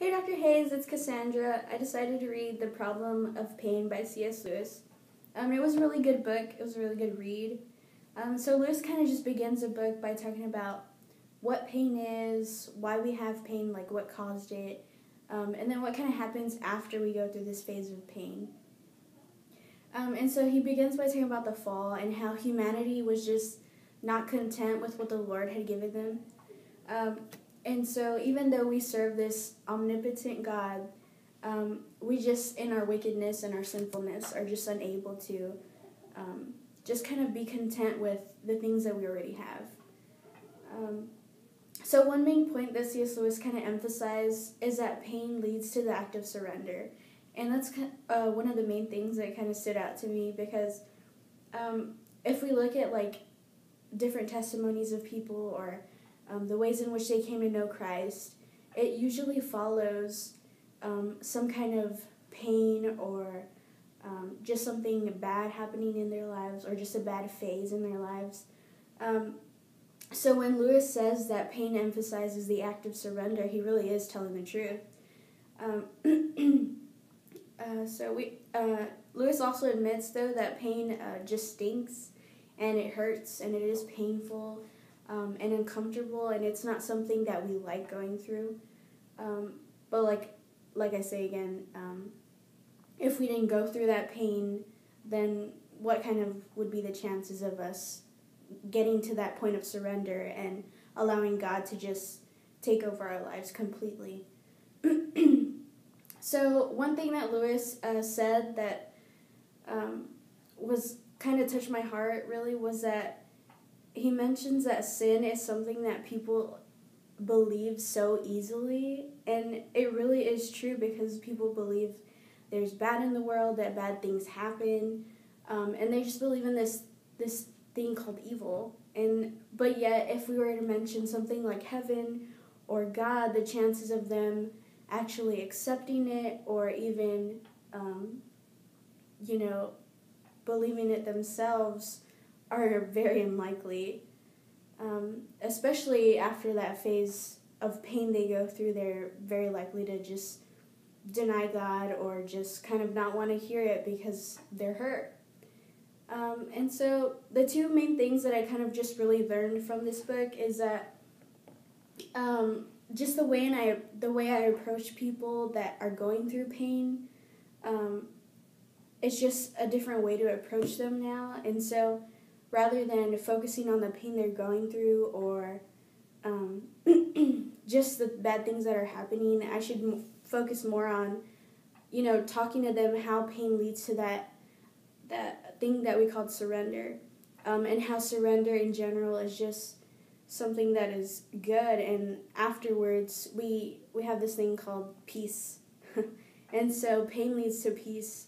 Hey Dr. Hayes, it's Cassandra. I decided to read The Problem of Pain by C.S. Lewis. It was a really good book. It was a really good read. So Lewis kind of just begins the book by talking about what pain is, why we have pain, like what caused it, and then what kind of happens after we go through this phase of pain. And so he begins by talking about the fall and how humanity was just not content with what the Lord had given them. And so even though we serve this omnipotent God, we just, in our wickedness and our sinfulness, are just unable to just kind of be content with the things that we already have. So one main point that C.S. Lewis kind of emphasized is that pain leads to the act of surrender. And that's one of the main things that kind of stood out to me because if we look at like different testimonies of people or the ways in which they came to know Christ, it usually follows some kind of pain or just something bad happening in their lives or just a bad phase in their lives. So when Lewis says that pain emphasizes the act of surrender, he really is telling the truth. Lewis also admits, though, that pain just stinks and it hurts and it is painful and uncomfortable, and it's not something that we like going through. But like I say again, if we didn't go through that pain, then what kind of would be the chances of us getting to that point of surrender and allowing God to just take over our lives completely? So one thing that Lewis said that was kind of touched my heart really was that he mentions that sin is something that people believe so easily, and it really is true because people believe there's bad in the world, that bad things happen, and they just believe in this thing called evil. But yet, if we were to mention something like heaven or God, the chances of them actually accepting it or even, believing it themselves are very unlikely. Especially after that phase of pain they go through, they're very likely to just deny God or just kind of not want to hear it because they're hurt. And so the two main things that I kind of just really learned from this book is that just the way I approach people that are going through pain, it's just a different way to approach them now. And so rather than focusing on the pain they're going through or just the bad things that are happening, I should focus more on, talking to them how pain leads to that thing that we call surrender, and how surrender in general is just something that is good, and afterwards we have this thing called peace. And so pain leads to peace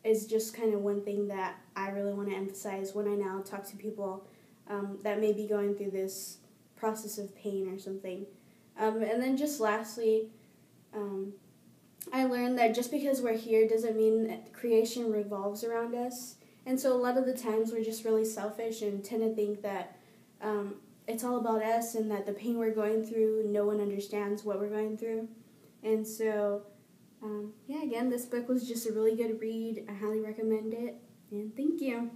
is just kind of one thing that I really want to emphasize when I now talk to people that may be going through this process of pain or something. And then just lastly, I learned that just because we're here doesn't mean that creation revolves around us. And so a lot of the times we're just really selfish and tend to think that it's all about us and that the pain we're going through, no one understands what we're going through. And so, again, this book was just a really good read. I highly recommend it, and thank you.